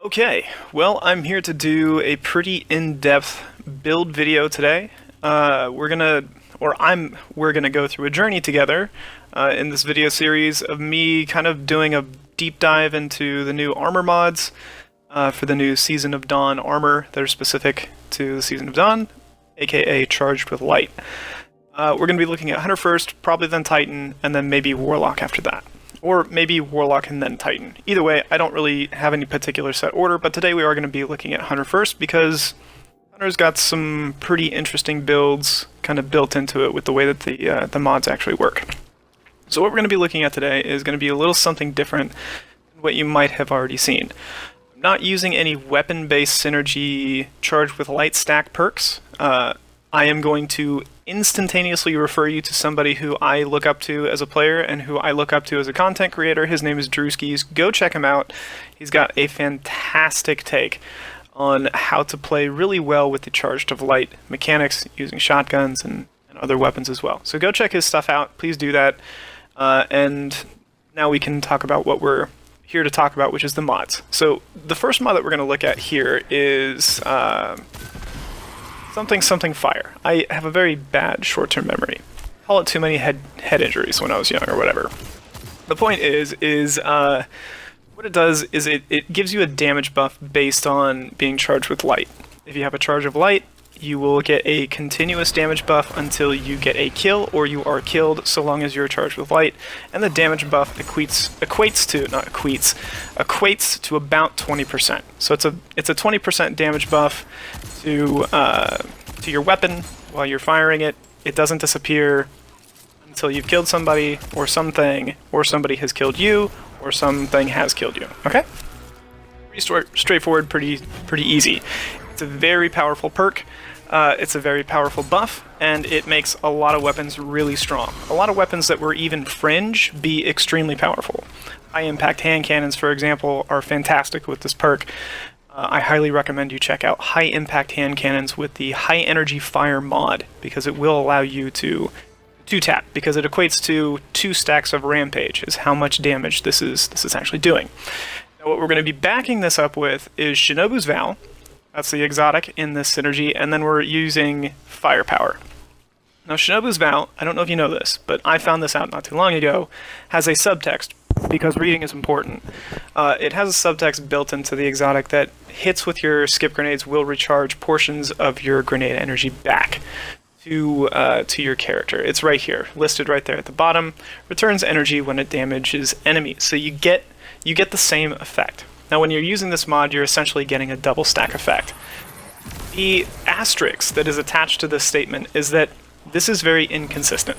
Okay, well, I'm here to do a pretty in-depth build video today. We're gonna go through a journey together in this video series of me kind of doing a deep dive into the new armor mods for the new Season of Dawn armor that are specific to the Season of Dawn, aka Charged with Light. We're gonna be looking at Hunter first, probably then Titan, and then maybe Warlock after that. Or maybe Warlock and then Titan. Either way, I don't really have any particular set order, but today we are going to be looking at Hunter first because Hunter's got some pretty interesting builds kind of built into it with the way that the mods actually work. So what we're going to be looking at today is going to be a little something different than what you might have already seen. I'm not using any weapon-based synergy charged with light stack perks. I am going to instantaneously refer you to somebody who I look up to as a player and who I look up to as a content creator. His name is Drewskis. Go check him out. He's got a fantastic take on how to play really well with the Charged of Light mechanics using shotguns and other weapons as well. So go check his stuff out. Please do that. And now we can talk about what we're here to talk about, which is the mods. So the first mod that we're going to look at here is something fire. I have a very bad short-term memory. Call it too many head injuries when I was young or whatever. The point is what it does is it gives you a damage buff based on being charged with light. If you have a charge of light, you will get a continuous damage buff until you get a kill or you are killed, so long as you're charged with light. And the damage buff equates to about 20%. So it's a 20% damage buff to your weapon while you're firing it. It doesn't disappear until you've killed somebody or something, or somebody has killed you, or something has killed you. Okay? Pretty straightforward, pretty easy. It's a very powerful perk. It's a very powerful buff, and it makes a lot of weapons really strong. A lot of weapons that were even fringe be extremely powerful. High impact hand cannons, for example, are fantastic with this perk. I highly recommend you check out high impact hand cannons with the high energy fire mod, because it will allow you to two-tap, because it equates to 2 stacks of rampage is how much damage this is actually doing. Now what we're going to be backing this up with is Shinobu's Vow. That's the exotic in this synergy, and then we're using firepower. Now Shinobu's Vow, I don't know if you know this, but I found this out not too long ago, has a subtext, because reading is important. It has a subtext built into the exotic that hits with your skip grenades will recharge portions of your grenade energy back to your character. It's right here, listed right there at the bottom. Returns energy when it damages enemies. So you get the same effect. Now when you're using this mod, you're essentially getting a double stack effect. The asterisk that is attached to this statement is that this is very inconsistent.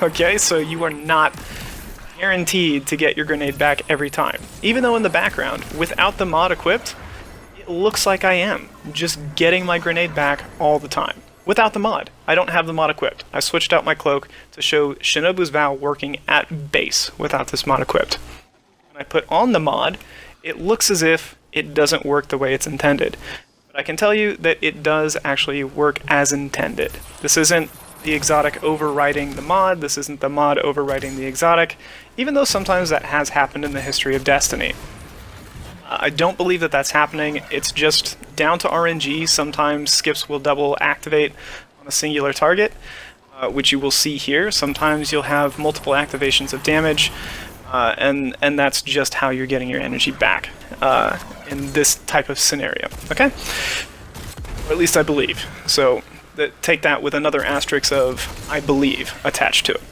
Okay, so you are not guaranteed to get your grenade back every time. Even though in the background, without the mod equipped, it looks like I am just getting my grenade back all the time. Without the mod. I don't have the mod equipped. I switched out my cloak to show Shinobu's Vow working at base without this mod equipped. When I put on the mod, it looks as if it doesn't work the way it's intended. But I can tell you that it does actually work as intended. This isn't the exotic overriding the mod, this isn't the mod overriding the exotic, even though sometimes that has happened in the history of Destiny. I don't believe that that's happening. It's just down to RNG. Sometimes skips will double activate on a singular target, which you will see here. Sometimes you'll have multiple activations of damage, and that's just how you're getting your energy back in this type of scenario. Okay? Or at least I believe. So take that with another asterisk of I believe attached to it.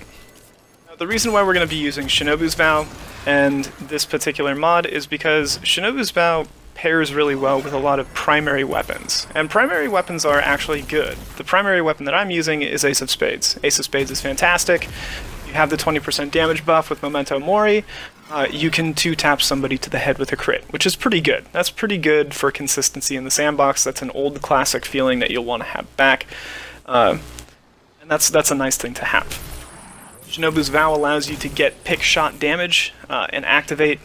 Now, the reason why we're going to be using Shinobu's Vow and this particular mod is because Shinobu's Vow pairs really well with a lot of primary weapons. And primary weapons are actually good. The primary weapon that I'm using is Ace of Spades. Ace of Spades is fantastic. You have the 20% damage buff with Memento Mori. You can 2-tap somebody to the head with a crit, which is pretty good. That's pretty good for consistency in the sandbox. That's an old classic feeling that you'll want to have back. And that's a nice thing to have. Shinobu's Vow allows you to get pick shot damage and activate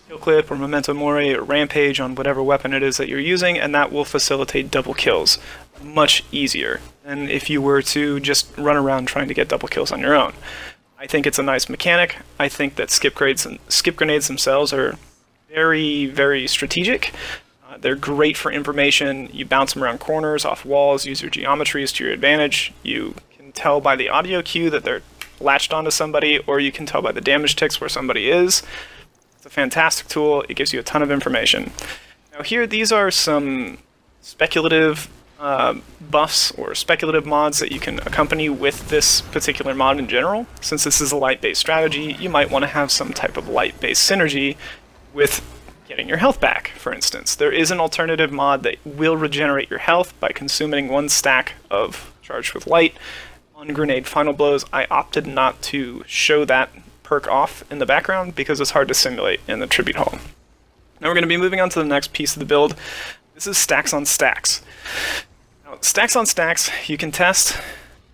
Kill Clip or Memento Mori or Rampage on whatever weapon it is that you're using, and that will facilitate double kills much easier than if you were to just run around trying to get double kills on your own. I think it's a nice mechanic. I think that skip grenades themselves are very, very strategic. They're great for information. You bounce them around corners, off walls, use your geometries to your advantage. You can tell by the audio cue that they're latched onto somebody, or you can tell by the damage ticks where somebody is. It's a fantastic tool. It gives you a ton of information. Now here, these are some speculative buffs or speculative mods that you can accompany with this particular mod in general. Since this is a light-based strategy, you might want to have some type of light-based synergy with getting your health back, for instance. There is an alternative mod that will regenerate your health by consuming 1 stack of Charged with Light on Grenade Final Blows. I opted not to show that perk off in the background because it's hard to simulate in the Tribute Hall. Now we're going to be moving on to the next piece of the build. This is Stacks on Stacks. Now, Stacks on Stacks, you can test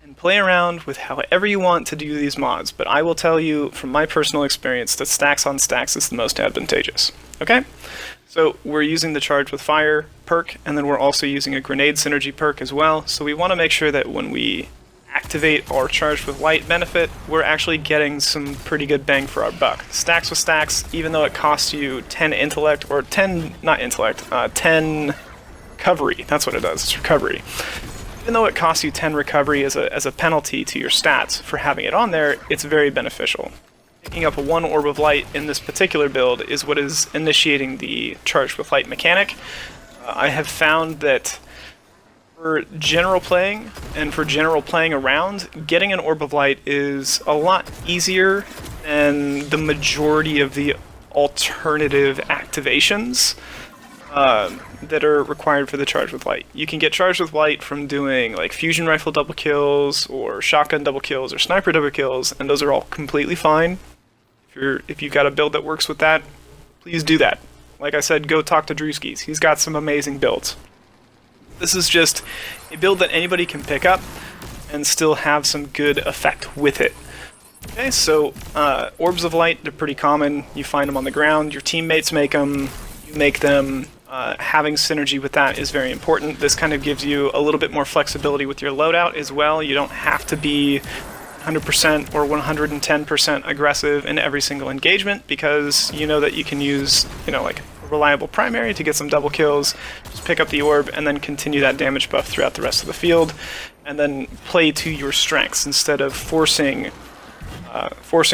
and play around with however you want to do these mods, but I will tell you from my personal experience that Stacks on Stacks is the most advantageous. Okay? So we're using the Charge with Fire perk, and then we're also using a Grenade Synergy perk as well, so we want to make sure that when we activate our Charged with Light benefit, we're actually getting some pretty good bang for our buck. Stacks with Stacks, even though it costs you 10 intellect, or 10, not intellect, 10 recovery, that's what it does, it's recovery. Even though it costs you 10 recovery as a penalty to your stats for having it on there, it's very beneficial. Picking up a 1 Orb of Light in this particular build is what is initiating the Charged with Light mechanic. I have found that for general playing, and for general playing around, getting an Orb of Light is a lot easier than the majority of the alternative activations that are required for the Charge with Light. You can get Charged with Light from doing like fusion rifle double kills, or shotgun double kills, or sniper double kills, and those are all completely fine. If you've got a build that works with that, please do that. Like I said, go talk to Drewskis. He's got some amazing builds. This is just a build that anybody can pick up and still have some good effect with it. Okay, so Orbs of Light, they're pretty common. You find them on the ground, your teammates make them, you make them. Having synergy with that is very important. This kind of gives you a little bit more flexibility with your loadout as well. You don't have to be 100% or 110% aggressive in every single engagement, because you know that you can use, like a reliable primary to get some double kills, just pick up the orb, and then continue that damage buff throughout the rest of the field, and then play to your strengths instead of forcing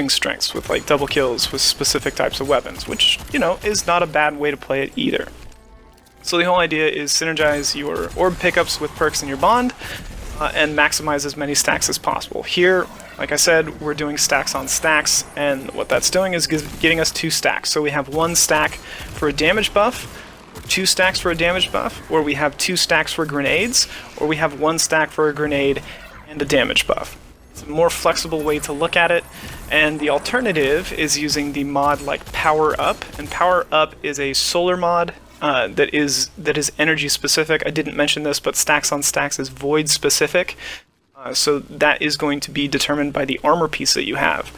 strengths with like double kills with specific types of weapons, which, is not a bad way to play it either. So the whole idea is synergize your orb pickups with perks in your bond, and maximize as many stacks as possible. Here, like I said, we're doing Stacks on Stacks, and what that's doing is getting us 2 stacks. So we have 1 stack for a damage buff, 2 stacks for a damage buff, or we have 2 stacks for grenades, or we have 1 stack for a grenade and a damage buff. It's a more flexible way to look at it, and the alternative is using the mod like Power Up, and Power Up is a solar mod that is energy specific. I didn't mention this, but Stacks on Stacks is void specific, so that is going to be determined by the armor piece that you have.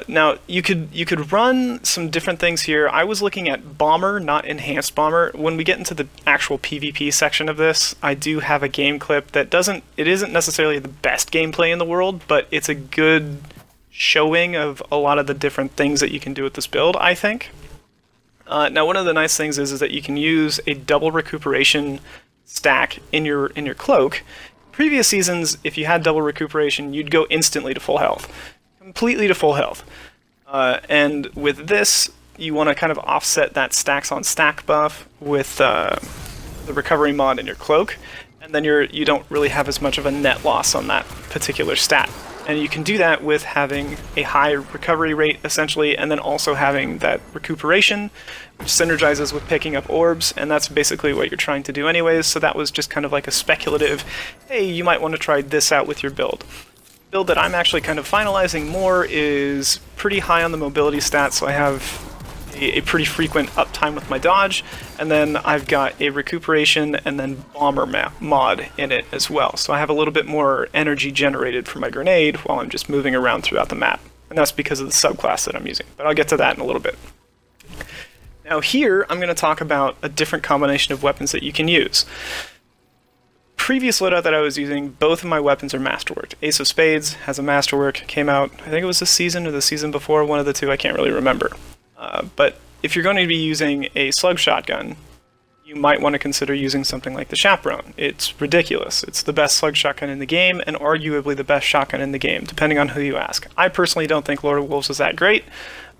Now you could run some different things here. I was looking at Bomber, not Enhanced Bomber. When we get into the actual PvP section of this, I do have a game clip that isn't necessarily the best gameplay in the world, but it's a good showing of a lot of the different things that you can do with this build, I think. Now, one of the nice things is that you can use a double recuperation stack in your cloak. Previous seasons, if you had double recuperation, you'd go instantly to full health, completely to full health. And with this, you want to kind of offset that Stacks on Stack buff with the recovery mod in your cloak, and then you don't really have as much of a net loss on that particular stat. And you can do that with having a high recovery rate, essentially, and then also having that recuperation, which synergizes with picking up orbs, and that's basically what you're trying to do anyways, so that was just kind of like a speculative, hey, you might want to try this out with your build. The build that I'm actually kind of finalizing more is pretty high on the mobility stats, so I have a pretty frequent uptime with my dodge, and then I've got a recuperation and then bomber mod in it as well. So I have a little bit more energy generated for my grenade while I'm just moving around throughout the map. And that's because of the subclass that I'm using, but I'll get to that in a little bit. Now here, I'm going to talk about a different combination of weapons that you can use. Previous loadout that I was using, both of my weapons are masterworked. Ace of Spades has a masterwork, came out, I think it was this season or the season before, one of the two, I can't really remember. But if you're going to be using a slug shotgun, you might want to consider using something like the Chaperone. It's ridiculous. It's the best slug shotgun in the game, and arguably the best shotgun in the game, depending on who you ask. I personally don't think Lord of Wolves is that great,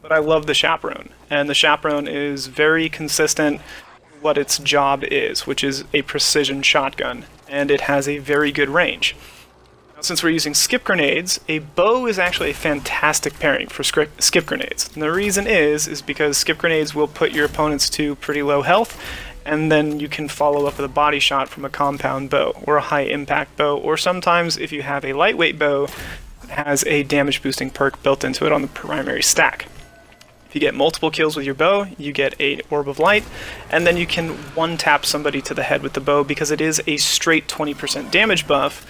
but I love the Chaperone. And the Chaperone is very consistent with what its job is, which is a precision shotgun, and it has a very good range. Now, since we're using skip grenades, a bow is actually a fantastic pairing for skip grenades. And the reason is because skip grenades will put your opponents to pretty low health, and then you can follow up with a body shot from a compound bow, or a high impact bow, or sometimes if you have a lightweight bow that has a damage boosting perk built into it on the primary stack. If you get multiple kills with your bow, you get a Orb of Light, and then you can one-tap somebody to the head with the bow because it is a straight 20% damage buff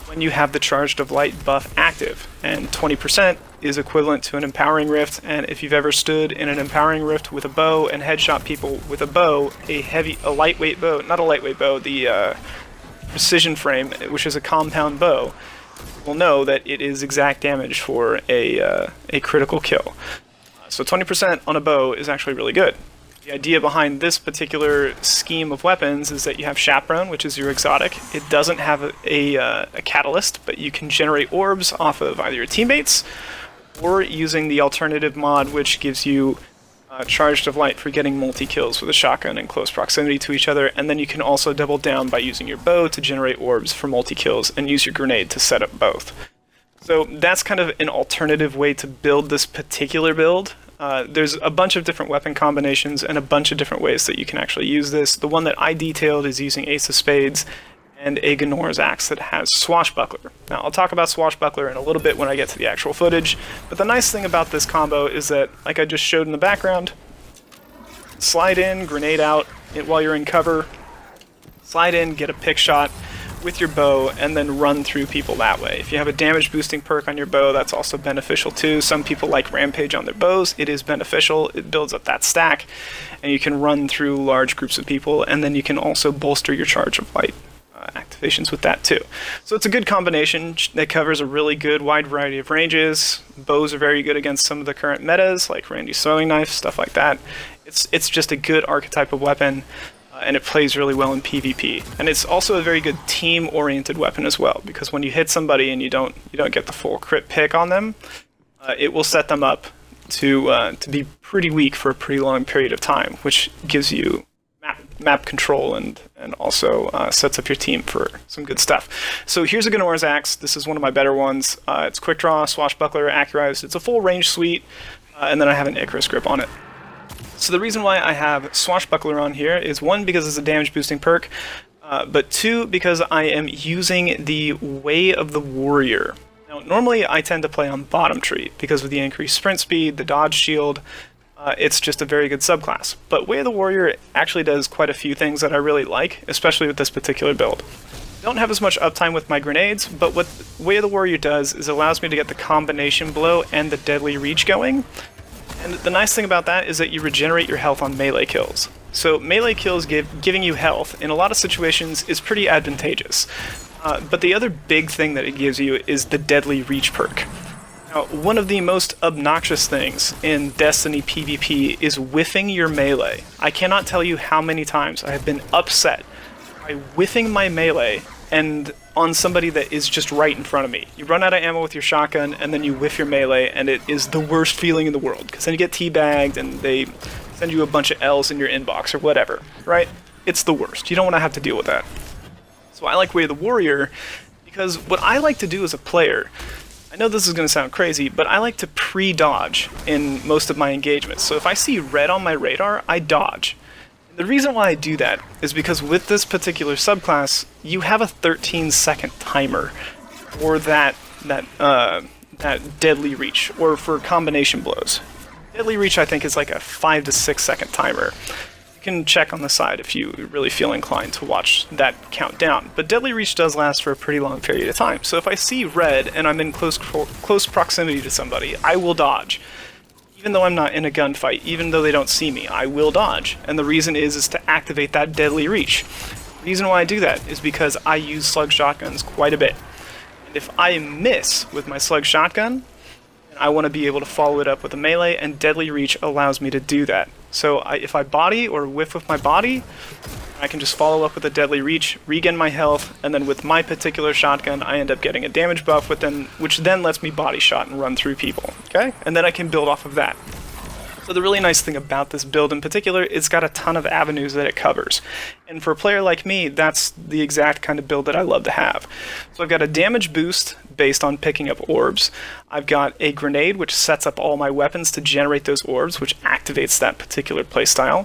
when you have the Charged of Light buff active, and 20% is equivalent to an Empowering Rift, and if you've ever stood in an Empowering Rift with a bow and headshot people with a bow, a lightweight bow, not a lightweight bow, the Precision Frame, which is a compound bow, will know that it is exact damage for a critical kill. So 20% on a bow is actually really good. The idea behind this particular scheme of weapons is that you have Chaperone, which is your exotic. It doesn't have a catalyst, but you can generate orbs off of either your teammates or using the alternative mod, which gives you Charged of Light for getting multi-kills with a shotgun in close proximity to each other, and then you can also double down by using your bow to generate orbs for multi-kills and use your grenade to set up both. So that's kind of an alternative way to build this particular build. There's a bunch of different weapon combinations and a bunch of different ways that you can actually use this. The one that I detailed is using Ace of Spades and a Gnor's Axe that has Swashbuckler. Now, I'll talk about Swashbuckler in a little bit when I get to the actual footage, but the nice thing about this combo is that, like I just showed in the background, slide in, grenade out while you're in cover, slide in, get a pick shot with your bow, and then run through people that way. If you have a damage boosting perk on your bow, that's also beneficial too. Some people like Rampage on their bows. It is beneficial. It builds up that stack, and you can run through large groups of people, and then you can also bolster your Charge of Light activations with that too. So it's a good combination that covers a really good wide variety of ranges. Bows are very good against some of the current metas, like Randy's Throwing Knife, stuff like that. It's just a good archetype of weapon, and it plays really well in PvP. And it's also a very good team-oriented weapon as well, because when you hit somebody and you don't get the full crit pick on them, it will set them up to be pretty weak for a pretty long period of time, which gives you map control and also sets up your team for some good stuff. So here's a Gnor's Axe. This is one of my better ones. It's Quick Draw, Swashbuckler, Accurized. It's a full range suite, and then I have an Icarus grip on it. So the reason why I have Swashbuckler on here is, one, because it's a damage boosting perk, but two, because I am using the Way of the Warrior. Now, normally I tend to play on Bottom Tree because of the increased sprint speed, the dodge shield. It's just a very good subclass. But Way of the Warrior actually does quite a few things that I really like, especially with this particular build. Don't have as much uptime with my grenades, but what Way of the Warrior does is allows me to get the combination blow and the deadly reach going. And the nice thing about that is that you regenerate your health on melee kills. So melee kills giving you health in a lot of situations is pretty advantageous. But the other big thing that it gives you is the deadly reach perk. Now, one of the most obnoxious things in Destiny PvP is whiffing your melee. I cannot tell you how many times I have been upset by whiffing my melee and on somebody that is just right in front of me. You run out of ammo with your shotgun, and then you whiff your melee, and it is the worst feeling in the world, because then you get teabagged, and they send you a bunch of L's in your inbox, or whatever, right? It's the worst. You don't want to have to deal with that. So I like Way of the Warrior, because what I like to do as a player, I know this is going to sound crazy, but I like to pre-dodge in most of my engagements. So if I see red on my radar, I dodge. The reason why I do that is because with this particular subclass, you have a 13-second timer for that deadly reach, or for combination blows. Deadly reach, I think, is like a 5 to 6 second timer. You can check on the side if you really feel inclined to watch that count down. But deadly reach does last for a pretty long period of time. So if I see red and I'm in close proximity to somebody, I will dodge. Even though I'm not in a gunfight, even though they don't see me, I will dodge. And the reason is to activate that deadly reach. The reason why I do that is because I use slug shotguns quite a bit. And if I miss with my slug shotgun, then I want to be able to follow it up with a melee, and Deadly Reach allows me to do that. So if I body or whiff with my body, I can just follow up with a Deadly Reach, regain my health, and then with my particular shotgun, I end up getting a damage buff, which then lets me body shot and run through people. Okay? And then I can build off of that. So the really nice thing about this build in particular, it's got a ton of avenues that it covers. And for a player like me, that's the exact kind of build that I love to have. So I've got a damage boost based on picking up orbs. I've got a grenade which sets up all my weapons to generate those orbs, which activates that particular playstyle.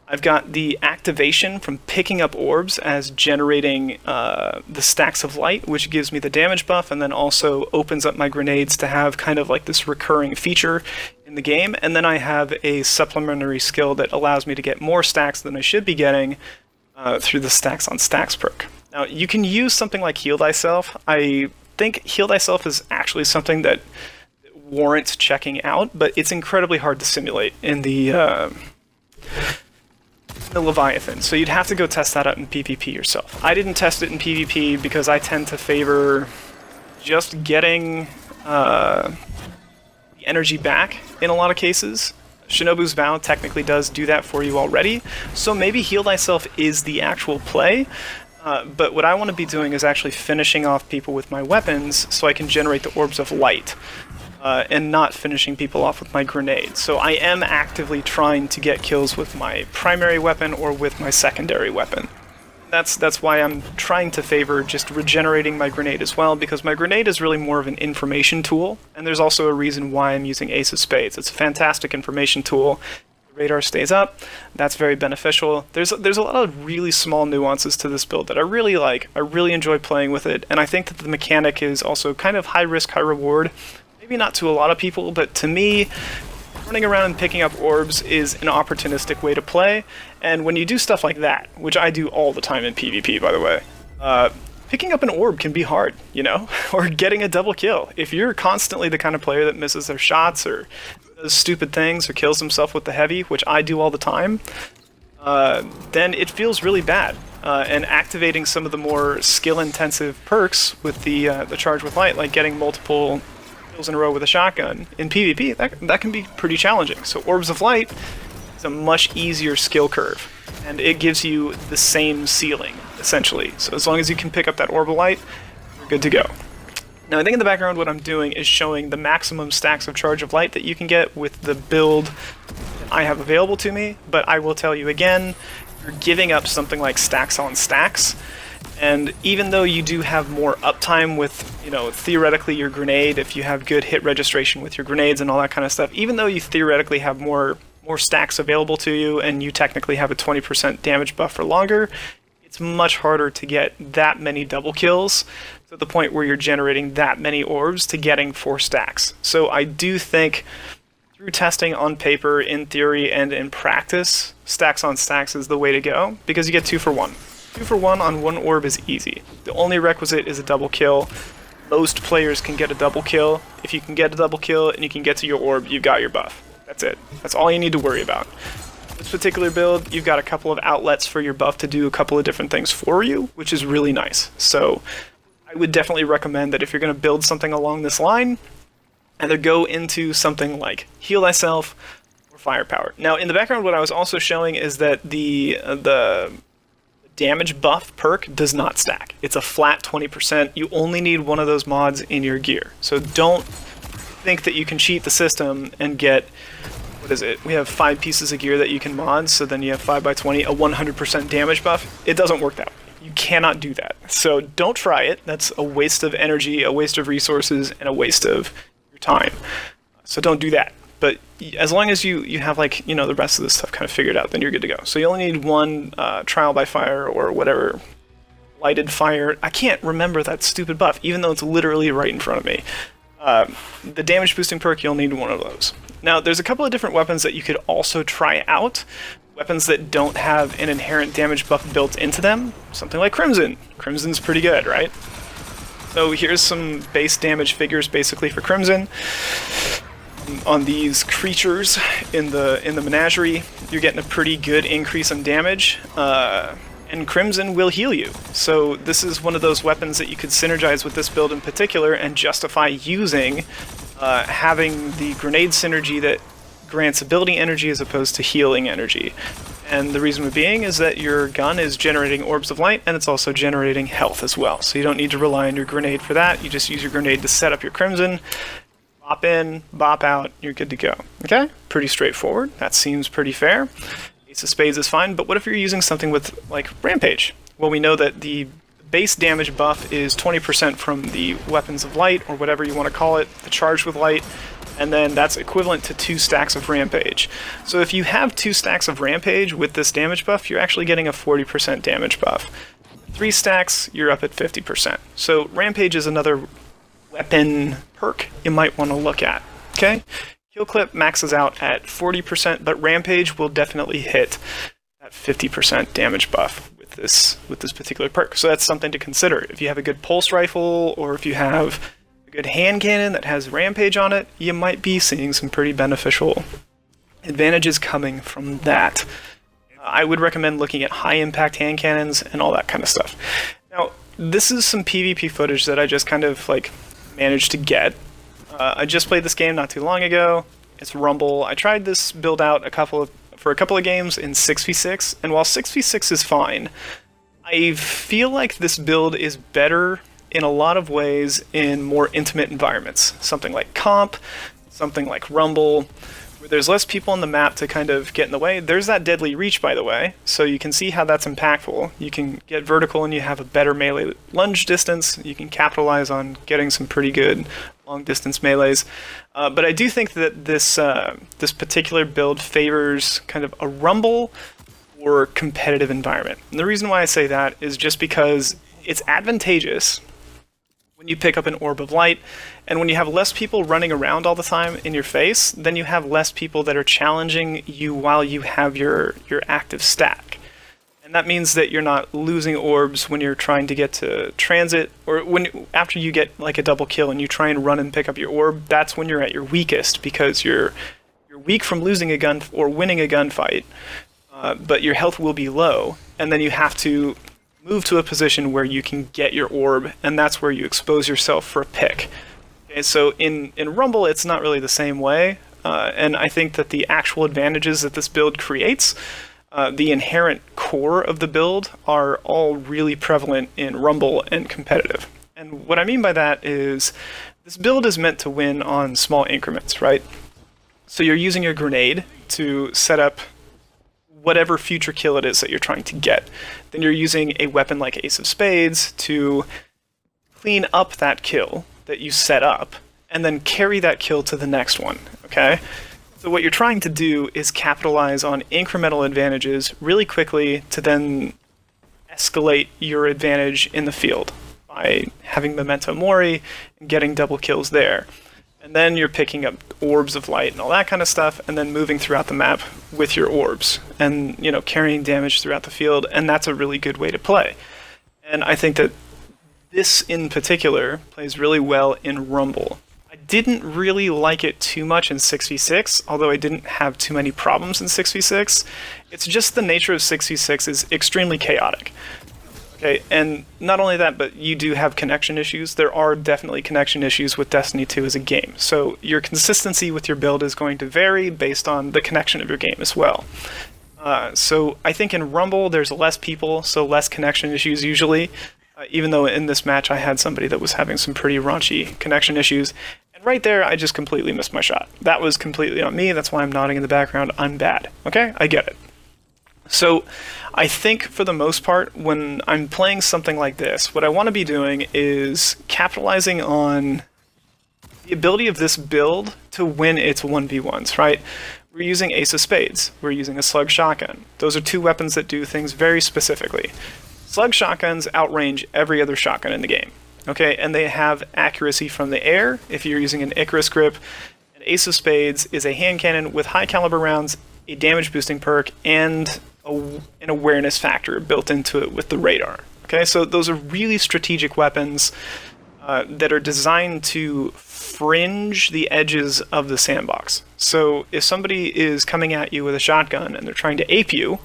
I've got the activation from picking up orbs as generating the stacks of light, which gives me the damage buff, and then also opens up my grenades to have kind of like this recurring feature in the game. And then I have a supplementary skill that allows me to get more stacks than I should be getting through the stacks on stacks perk. Now you can use something like Heal Thyself. I think Heal Thyself is actually something that warrants checking out, but it's incredibly hard to simulate in the Leviathan, so you'd have to go test that out in PvP yourself. I didn't test it in PvP because I tend to favor just getting the energy back in a lot of cases. Shinobu's Vow technically does do that for you already, so maybe Heal Thyself is the actual play. But what I want to be doing is actually finishing off people with my weapons so I can generate the orbs of light, and not finishing people off with my grenades. So I am actively trying to get kills with my primary weapon or with my secondary weapon. That's why I'm trying to favor just regenerating my grenade as well, because my grenade is really more of an information tool, and there's also a reason why I'm using Ace of Spades. It's a fantastic information tool. Radar stays up, that's very beneficial. There's a lot of really small nuances to this build that I really like. I really enjoy playing with it, and I think that the mechanic is also kind of high risk, high reward. Maybe not to a lot of people, but to me, running around and picking up orbs is an opportunistic way to play, and when you do stuff like that, which I do all the time in PvP, by the way, picking up an orb can be hard, you know, or getting a double kill. If you're constantly the kind of player that misses their shots or does stupid things or kills himself with the heavy, which I do all the time, then it feels really bad. And activating some of the more skill-intensive perks with the charge with light, like getting multiple kills in a row with a shotgun in PvP, that can be pretty challenging. So Orbs of Light is a much easier skill curve, and it gives you the same ceiling, essentially. So as long as you can pick up that Orb of Light, you're good to go. Now I think in the background what I'm doing is showing the maximum stacks of Charge of Light that you can get with the build that I have available to me, but I will tell you again, you're giving up something like stacks on stacks, and even though you do have more uptime with, you know, theoretically your grenade, if you have good hit registration with your grenades and all that kind of stuff, even though you theoretically have more stacks available to you and you technically have a 20% damage buff for longer, it's much harder to get that many double kills to the point where you're generating that many orbs to getting 4 stacks. So I do think through testing on paper, in theory, and in practice, stacks on stacks is the way to go, because you get 2 for 1. 2 for 1 on one orb is easy. The only requisite is a double kill. Most players can get a double kill. If you can get a double kill and you can get to your orb, you've got your buff. That's it. That's all you need to worry about. This particular build, you've got a couple of outlets for your buff to do a couple of different things for you, which is really nice. So I would definitely recommend that if you're going to build something along this line, either go into something like Heal Thyself or Firepower. Now, in the background, what I was also showing is that the damage buff perk does not stack. It's a flat 20%. You only need one of those mods in your gear. So don't think that you can cheat the system and get, what is it? We have 5 pieces of gear that you can mod, so then you have 5x20, a 100% damage buff. It doesn't work that way. You cannot do that. So don't try it. That's a waste of energy, a waste of resources, and a waste of your time. So don't do that. But as long as you have, like, you know, the rest of this stuff kind of figured out, then you're good to go. So you only need one trial by fire or whatever, lighted fire. I can't remember that stupid buff, even though it's literally right in front of me. The damage boosting perk, you'll need one of those. Now, there's a couple of different weapons that you could also try out. Weapons that don't have an inherent damage buff built into them. Something like Crimson. Crimson's pretty good, right? So here's some base damage figures basically for Crimson. On these creatures in the menagerie, you're getting a pretty good increase in damage, and Crimson will heal you. So this is one of those weapons that you could synergize with this build in particular and justify using having the grenade synergy that grants ability energy as opposed to healing energy. And the reason being is that your gun is generating orbs of light, and it's also generating health as well. So you don't need to rely on your grenade for that. You just use your grenade to set up your Crimson, bop in, bop out, you're good to go. Okay? Pretty straightforward. That seems pretty fair. Ace of Spades is fine, but what if you're using something with, like, Rampage? Well, we know that the base damage buff is 20% from the Weapons of Light, or whatever you want to call it, the Charged with Light, and then that's equivalent to 2 stacks of Rampage. So if you have 2 stacks of Rampage with this damage buff, you're actually getting a 40% damage buff. 3 stacks, you're up at 50%. So Rampage is another weapon perk you might want to look at. Okay? Kill Clip maxes out at 40%, but Rampage will definitely hit that 50% damage buff with this particular perk. So that's something to consider. If you have a good pulse rifle, or if you have a good hand cannon that has Rampage on it, you might be seeing some pretty beneficial advantages coming from that. I would recommend looking at high impact hand cannons and all that kind of stuff. Now, this is some PvP footage that I just kind of like managed to get. I just played this game not too long ago. It's Rumble. I tried this build out for a couple of games in 6v6, and while 6v6 is fine, I feel like this build is better in a lot of ways in more intimate environments. Something like Comp, something like Rumble, where there's less people on the map to kind of get in the way. There's that deadly reach, by the way, so you can see how that's impactful. You can get vertical and you have a better melee lunge distance. You can capitalize on getting some pretty good long distance melees. But I do think that this particular build favors kind of a Rumble or competitive environment. And the reason why I say that is just because it's advantageous when you pick up an Orb of Light, and when you have less people running around all the time in your face, then you have less people that are challenging you while you have your active stack. And that means that you're not losing orbs when you're trying to get to transit, or after you get like a double kill and you try and run and pick up your orb. That's when you're at your weakest, because you're weak from losing a gun or winning a gunfight, but your health will be low, and then you have to move to a position where you can get your orb, and that's where you expose yourself for a pick. Okay, so in Rumble, it's not really the same way, and I think that the actual advantages that this build creates, the inherent core of the build, are all really prevalent in Rumble and competitive. And what I mean by that is, this build is meant to win on small increments, right? So you're using your grenade to set up whatever future kill it is that you're trying to get. Then you're using a weapon like Ace of Spades to clean up that kill that you set up, and then carry that kill to the next one, okay? So what you're trying to do is capitalize on incremental advantages really quickly to then escalate your advantage in the field by having Memento Mori and getting double kills there. And then you're picking up orbs of light and all that kind of stuff, and then moving throughout the map with your orbs and, you know, carrying damage throughout the field, and that's a really good way to play. And I think that this in particular plays really well in Rumble. I didn't really like it too much in 6v6, although I didn't have too many problems in 6v6. It's just the nature of 6v6 is extremely chaotic. Okay, and not only that, but you do have connection issues. There are definitely connection issues with Destiny 2 as a game. So your consistency with your build is going to vary based on the connection of your game as well. So I think in Rumble there's less people, so less connection issues usually. Even though in this match I had somebody that was having some pretty raunchy connection issues. And right there, I just completely missed my shot. That was completely on me. That's why I'm nodding in the background. I'm bad. Okay? I get it. So I think for the most part, when I'm playing something like this, what I want to be doing is capitalizing on the ability of this build to win its 1v1s, right? We're using Ace of Spades. We're using a Slug Shotgun. Those are two weapons that do things very specifically. Slug Shotguns outrange every other shotgun in the game, okay? And they have accuracy from the air if you're using an Icarus grip. An Ace of Spades is a hand cannon with high caliber rounds, a damage boosting perk, and an awareness factor built into it with the radar. Okay, so those are really strategic weapons that are designed to fringe the edges of the sandbox. So if somebody is coming at you with a shotgun and they're trying to ape you,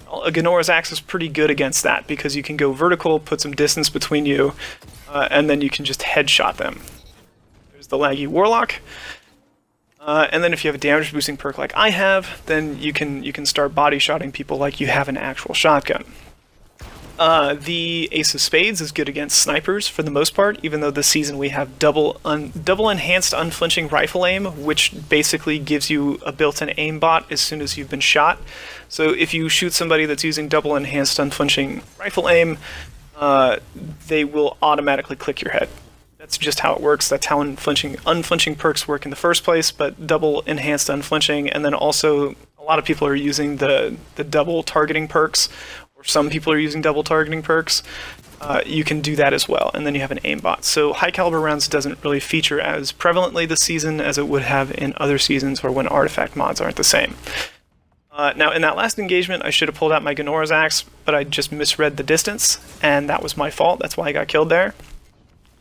well, a Ganora's Axe is pretty good against that, because you can go vertical, put some distance between you, and then you can just headshot them. There's the laggy Warlock. And then if you have a damage boosting perk like I have, then you can start body shotting people like you have an actual shotgun. The Ace of Spades is good against snipers for the most part, even though this season we have double enhanced unflinching rifle aim, which basically gives you a built-in aimbot as soon as you've been shot. So if you shoot somebody that's using double enhanced unflinching rifle aim, they will automatically click your head. That's just how it works. That's how unflinching perks work in the first place, but double enhanced unflinching, and then also a lot of people are using the double targeting perks, or some people are using double targeting perks. You can do that as well, and then you have an aimbot. So high caliber rounds doesn't really feature as prevalently this season as it would have in other seasons or when artifact mods aren't the same. Now, in that last engagement, I should have pulled out my Gnora's Axe, but I just misread the distance, and that was my fault. That's why I got killed there.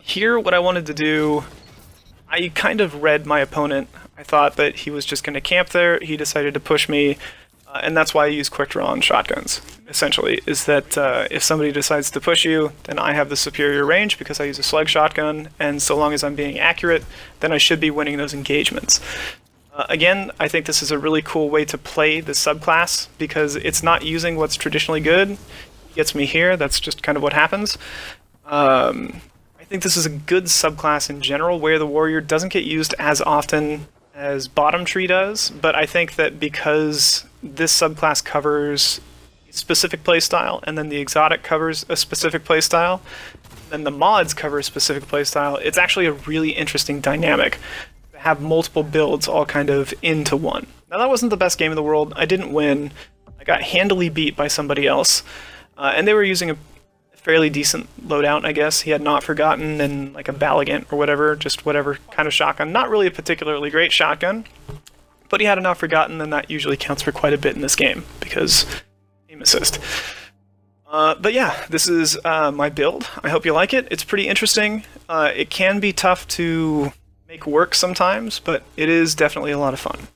Here, what I wanted to do, I kind of read my opponent. I thought that he was just going to camp there. He decided to push me, and that's why I use quick draw on shotguns, essentially, is that if somebody decides to push you, then I have the superior range because I use a slug shotgun, and so long as I'm being accurate, then I should be winning those engagements. Again, I think this is a really cool way to play the subclass because it's not using what's traditionally good. It gets me here, that's just kind of what happens. I think this is a good subclass in general, where the warrior doesn't get used as often as bottom tree does, but I think that because this subclass covers a specific playstyle, and then the exotic covers a specific playstyle, then the mods cover a specific playstyle, it's actually a really interesting dynamic to have multiple builds all kind of into one. Now that wasn't the best game in the world, I didn't win, I got handily beat by somebody else, and they were using a fairly decent loadout, I guess. He had Not Forgotten and like a Balligant or whatever, just whatever kind of shotgun. Not really a particularly great shotgun, but he had a Not Forgotten, and that usually counts for quite a bit in this game because aim assist. But yeah, this is my build. I hope you like it. It's pretty interesting. It can be tough to make work sometimes, but it is definitely a lot of fun.